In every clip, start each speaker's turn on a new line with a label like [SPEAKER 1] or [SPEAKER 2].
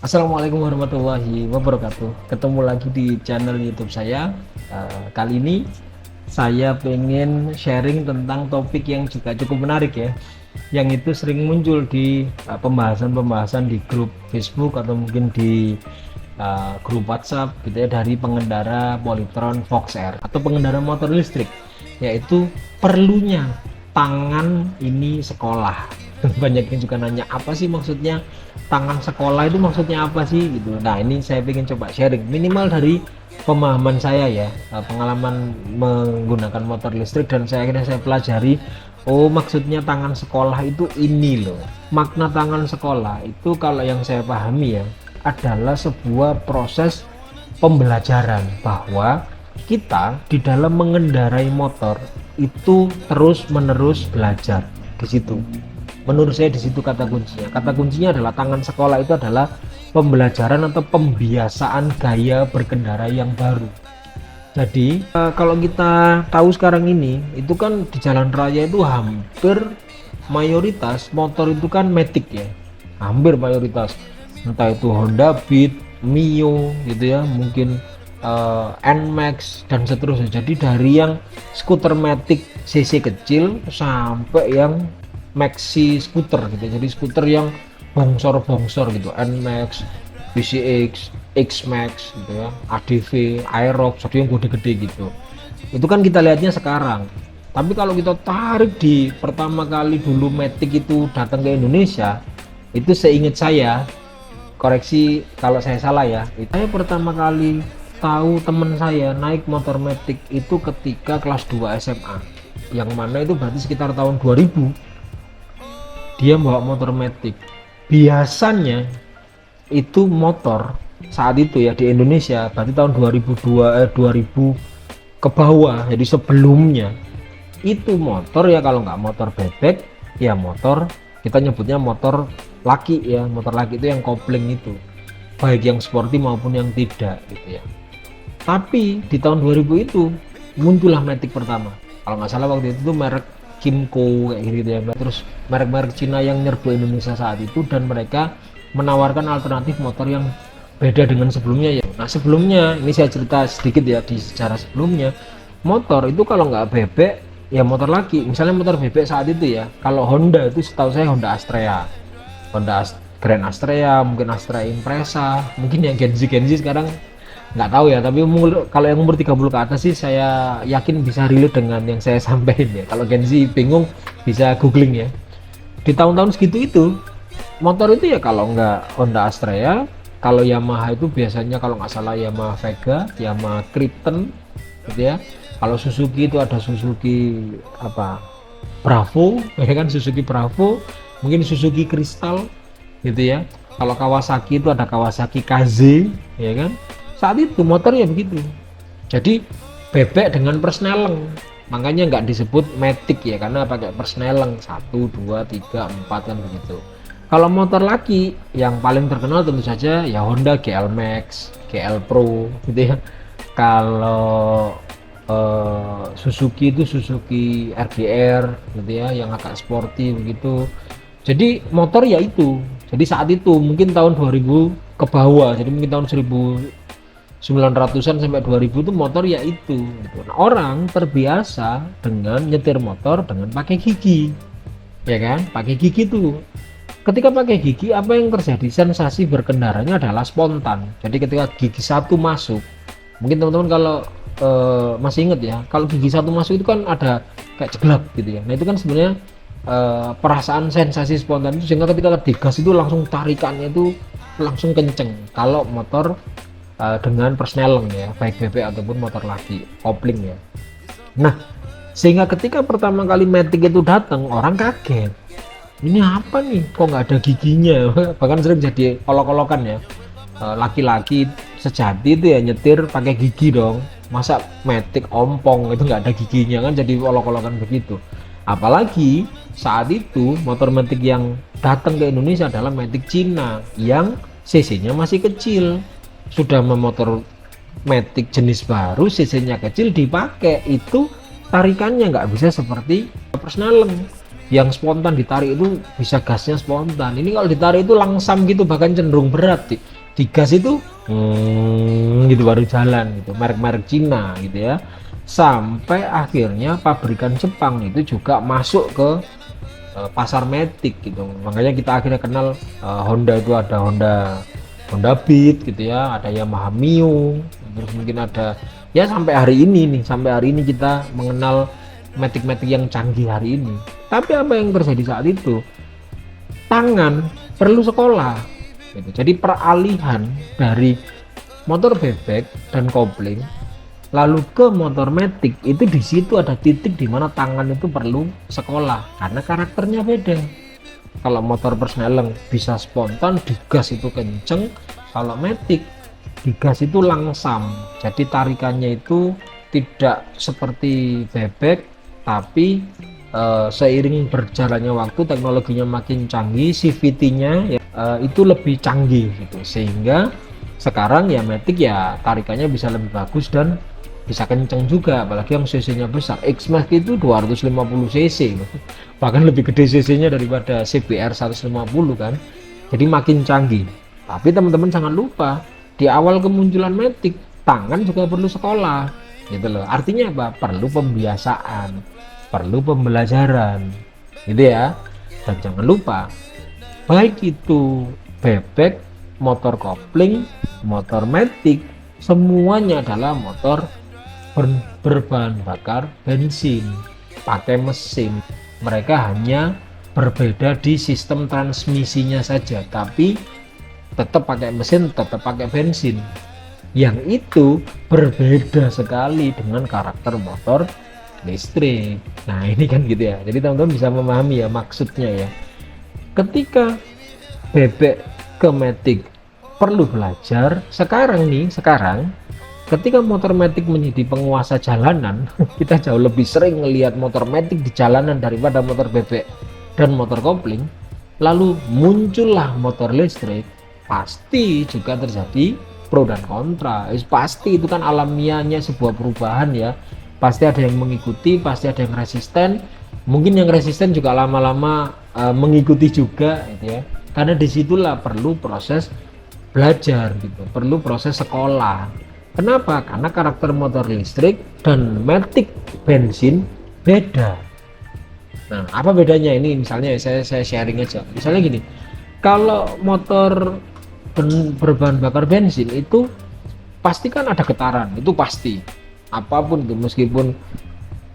[SPEAKER 1] Assalamualaikum warahmatullahi wabarakatuh. Ketemu lagi di channel YouTube saya. Kali ini saya pengen sharing tentang topik yang juga cukup menarik ya, yang itu sering muncul di pembahasan-pembahasan di grup Facebook atau mungkin di grup WhatsApp gitu ya, dari pengendara Polytron Fox R atau pengendara motor listrik, yaitu perlunya tangan ini sekolah. Banyak yang juga nanya, apa sih maksudnya tangan sekolah itu, maksudnya apa sih gitu. Nah, ini saya ingin coba sharing minimal dari pemahaman saya ya, pengalaman menggunakan motor listrik, dan akhirnya saya pelajari, oh maksudnya tangan sekolah itu ini loh. Makna tangan sekolah itu kalau yang saya pahami ya, adalah sebuah proses pembelajaran, bahwa kita di dalam mengendarai motor itu terus menerus belajar di situ. Menurut saya di situ kata kuncinya. Kata kuncinya adalah tangan sekolah itu adalah pembelajaran atau pembiasaan gaya berkendara yang baru. Jadi kalau kita tahu sekarang ini, itu kan di jalan raya itu hampir mayoritas motor itu kan matic ya. Hampir mayoritas. Entah itu Honda Beat, Mio gitu ya, mungkin NMAX dan seterusnya. Jadi dari yang skuter matic cc kecil sampai yang maxi skuter gitu, jadi skuter yang bongsor-bongsor gitu, NMAX, BCX, X-Max gitu ya, ADV, Aerox, jadi yang gede-gede gitu. Itu kan kita lihatnya sekarang. Tapi kalau kita tarik di pertama kali dulu Matic itu datang ke Indonesia, itu seingat saya, koreksi kalau saya salah ya, itu saya pertama kali tahu teman saya naik motor Matic itu ketika kelas 2 SMA, yang mana itu berarti sekitar tahun 2000. Dia bawa motor matic. Biasanya itu motor saat itu ya di Indonesia berarti tahun 2000 ke bawah, jadi sebelumnya itu motor ya, kalau nggak motor bebek ya motor, kita nyebutnya motor laki ya. Motor laki itu yang kopling itu, baik yang sporty maupun yang tidak gitu ya. Tapi di tahun 2000 itu muncullah matic pertama, kalau nggak salah waktu itu merek Kimco kayak gitu ya. Terus merek-merek Cina yang nyerbu Indonesia saat itu, dan mereka menawarkan alternatif motor yang beda dengan sebelumnya ya. Nah, sebelumnya ini saya cerita sedikit ya, di sejarah sebelumnya motor itu kalau nggak bebek ya motor laki. Misalnya motor bebek saat itu ya, kalau Honda itu setahu saya Honda Astrea, Grand Astrea, mungkin Astra Impreza, mungkin yang Gen Z sekarang nggak tahu ya. Tapi kalau yang umur 30 ke atas sih saya yakin bisa relate dengan yang saya sampaikan ya. Kalau Gen Z bingung bisa googling ya. Di tahun-tahun segitu itu motor itu ya kalau nggak Honda Astrea, kalau Yamaha itu biasanya kalau nggak salah Yamaha Vega, Yamaha Triton gitu ya. Kalau Suzuki itu ada Suzuki apa, Bravo ya kan, Suzuki Bravo, mungkin Suzuki Crystal gitu ya. Kalau Kawasaki itu ada Kawasaki KZ ya kan. Saat itu motornya begitu, jadi bebek dengan persneleng, makanya nggak disebut matic ya, karena pakai persneleng 1, 2, 3, 4 kan begitu. Kalau motor laki yang paling terkenal tentu saja ya Honda GL Max, GL Pro gitu ya. Kalau Suzuki itu Suzuki RGR gitu ya, yang agak sporty begitu. Jadi motor ya itu, jadi saat itu mungkin tahun 2000 ke bawah, jadi mungkin tahun 1900-an sampai 2000 itu motor ya itu gitu. Nah, orang terbiasa dengan nyetir motor dengan pakai gigi ya kan, pakai gigi tuh. Ketika pakai gigi, apa yang terjadi? Sensasi berkendaranya adalah spontan. Jadi ketika gigi satu masuk, mungkin teman-teman kalau masih inget ya, kalau gigi satu masuk itu kan ada kayak jeglak gitu ya. Nah itu kan sebenarnya perasaan sensasi spontan itu, sehingga ketika digas itu langsung tarikannya itu langsung kenceng kalau motor dengan persneleng ya, baik bebek ataupun motor laki kopling ya. Nah, sehingga ketika pertama kali matic itu datang, orang kaget, ini apa nih, kok nggak ada giginya. Bahkan sering jadi olok-olokan ya, laki-laki sejati itu ya nyetir pakai gigi dong, masa matic ompong itu nggak ada giginya, kan jadi olok-olokan begitu. Apalagi saat itu motor matic yang datang ke Indonesia adalah matic Cina yang cc-nya masih kecil. Sudah memotor matic jenis baru, cc-nya kecil, dipakai itu tarikannya nggak bisa seperti persneleng yang spontan ditarik itu bisa gasnya spontan. Ini kalau ditarik itu langsam gitu, bahkan cenderung berat Digas itu gitu baru jalan gitu, merek-merek Cina gitu ya, sampai akhirnya pabrikan Jepang itu juga masuk ke pasar Matic gitu. Makanya kita akhirnya kenal Honda itu ada Honda Beat gitu ya, ada Yamaha Mio, terus mungkin ada ya sampai hari ini nih, sampai hari ini kita mengenal Matic-Matic yang canggih hari ini. Tapi apa yang terjadi saat itu? Tangan perlu sekolah gitu. Jadi peralihan dari motor bebek dan kopling lalu ke motor matic itu, di situ ada titik di mana tangan itu perlu sekolah karena karakternya beda. Kalau motor persneleng bisa spontan, digas itu kenceng. Kalau matic digas itu langsam, jadi tarikannya itu tidak seperti bebek, tapi seiring berjalannya waktu teknologinya makin canggih, CVT-nya ya, itu lebih canggih gitu, sehingga sekarang ya matic ya tarikannya bisa lebih bagus dan bisa kenceng juga, apalagi yang cc-nya besar. X-Max itu 250 cc, bahkan lebih gede cc-nya daripada CBR 150 kan, jadi makin canggih. Tapi teman-teman jangan lupa, di awal kemunculan matic tangan juga perlu sekolah gitu loh. Artinya apa? Perlu pembiasaan, perlu pembelajaran gitu ya. Dan jangan lupa, baik itu bebek, motor kopling, motor matic, semuanya adalah motor berbahan bakar bensin, pakai mesin. Mereka hanya berbeda di sistem transmisinya saja, tapi tetap pakai mesin, tetap pakai bensin, yang itu berbeda sekali dengan karakter motor listrik. Nah ini kan gitu ya, jadi teman-teman bisa memahami ya maksudnya ya. Ketika bebek ke matic perlu belajar, sekarang ketika motor matic menjadi penguasa jalanan, kita jauh lebih sering melihat motor matic di jalanan daripada motor bebek dan motor kopling. Lalu muncullah motor listrik, pasti juga terjadi pro dan kontra. Pasti itu kan alamiahnya sebuah perubahan ya. Pasti ada yang mengikuti, pasti ada yang resisten. Mungkin yang resisten juga lama-lama mengikuti juga gitu ya. Karena disitulah perlu proses belajar gitu, perlu proses sekolah. Kenapa? Karena karakter motor listrik dan matic bensin beda. Nah, apa bedanya ini? Misalnya saya sharing aja. Misalnya gini, kalau motor berbahan bakar bensin itu pasti kan ada getaran, itu pasti. Apapun itu, meskipun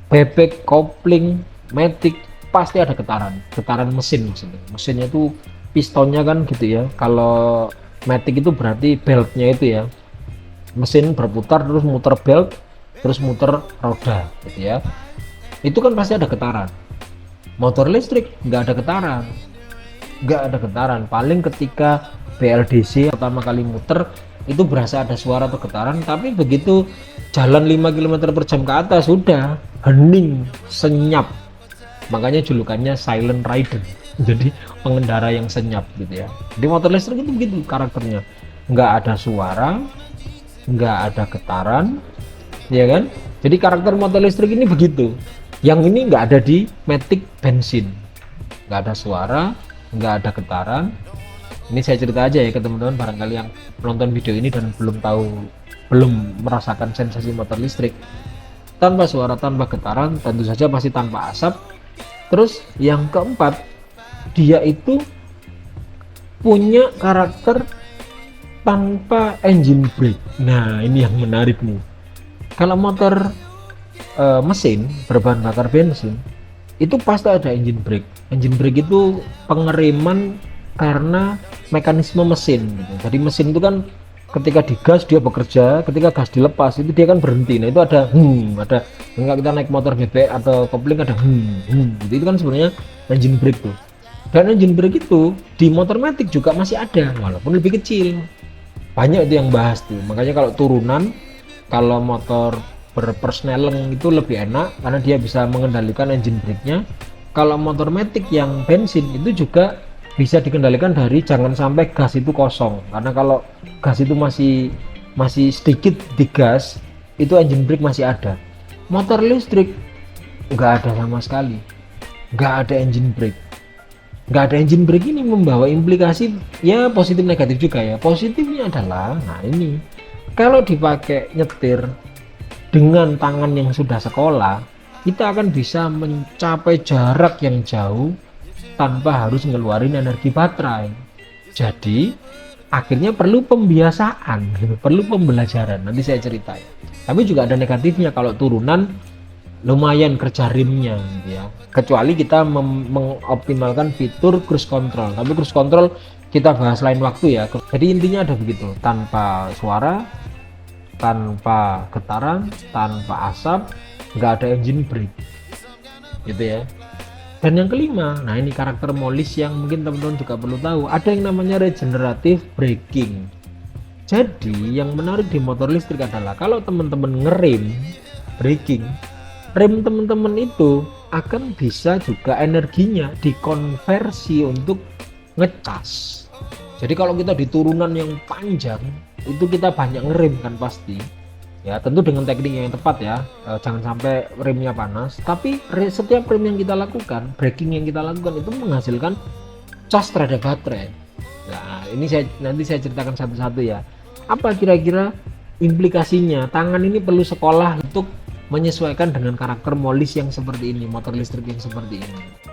[SPEAKER 1] bebek, kopling, matic, pasti ada getaran mesin maksudnya. Mesinnya itu pistonnya kan gitu ya. Kalau matic itu berarti beltnya itu ya. Mesin berputar terus muter belt terus muter roda gitu ya, itu kan pasti ada getaran. Motor listrik nggak ada getaran, paling ketika BLDC pertama kali muter itu berasa ada suara atau getaran, tapi begitu jalan 5 km per jam ke atas sudah hening, senyap. Makanya julukannya silent rider, jadi pengendara yang senyap gitu ya. Di motor listrik itu begitu karakternya, nggak ada suara, nggak ada getaran ya kan. Jadi karakter motor listrik ini begitu, yang ini nggak ada di matic bensin, nggak ada suara, nggak ada getaran. Ini saya cerita aja ya ke teman-teman barangkali yang menonton video ini dan belum merasakan sensasi motor listrik. Tanpa suara, tanpa getaran, tentu saja pasti tanpa asap. Terus yang keempat, dia itu punya karakter tanpa engine brake. Nah ini yang menarik nih. Kalau motor mesin berbahan bakar bensin itu pasti ada engine brake. Engine brake itu pengereman karena mekanisme mesin gitu. Jadi mesin itu kan ketika digas dia bekerja, ketika gas dilepas itu dia kan berhenti. Nah itu ada ada, ketika kita naik motor bebek atau kopling ada gitu. Itu kan sebenarnya engine brake tuh. Dan engine brake itu di motor matic juga masih ada walaupun lebih kecil. Banyak itu yang bahas tuh. Makanya kalau turunan, kalau motor berpersneleng itu lebih enak karena dia bisa mengendalikan engine brake-nya. Kalau motor matic yang bensin itu juga bisa dikendalikan dari jangan sampai gas itu kosong, karena kalau gas itu masih sedikit digas itu engine brake masih ada. Motor listrik nggak ada sama sekali, nggak ada engine brake. nggak ada engine brake ini membawa implikasi ya positif negatif juga ya. Positifnya adalah, nah ini kalau dipakai nyetir dengan tangan yang sudah sekolah, kita akan bisa mencapai jarak yang jauh tanpa harus ngeluarin energi baterai. Jadi akhirnya perlu pembiasaan, gitu, perlu pembelajaran. Nanti saya ceritain. Tapi juga ada negatifnya kalau turunan lumayan kerja rimnya gitu ya. Kecuali kita mengoptimalkan fitur cruise control. Tapi cruise control kita bahas lain waktu ya. Jadi intinya ada begitu, tanpa suara, tanpa getaran, tanpa asap, nggak ada engine brake gitu ya. Dan yang kelima, nah ini karakter Mollis yang mungkin teman-teman juga perlu tahu, ada yang namanya regenerative braking. Jadi yang menarik di motor listrik adalah kalau teman-teman ngerem braking, rem teman-teman itu akan bisa juga energinya dikonversi untuk ngecas. Jadi kalau kita di turunan yang panjang itu kita banyak ngerem kan pasti ya, tentu dengan teknik yang tepat ya, jangan sampai remnya panas. Tapi setiap rem yang kita lakukan, braking yang kita lakukan itu menghasilkan cas terhadap baterai. Nah ini nanti saya ceritakan satu-satu ya, apa kira-kira implikasinya. Tangan ini perlu sekolah untuk menyesuaikan dengan karakter Mollis yang seperti ini, motor listrik yang seperti ini.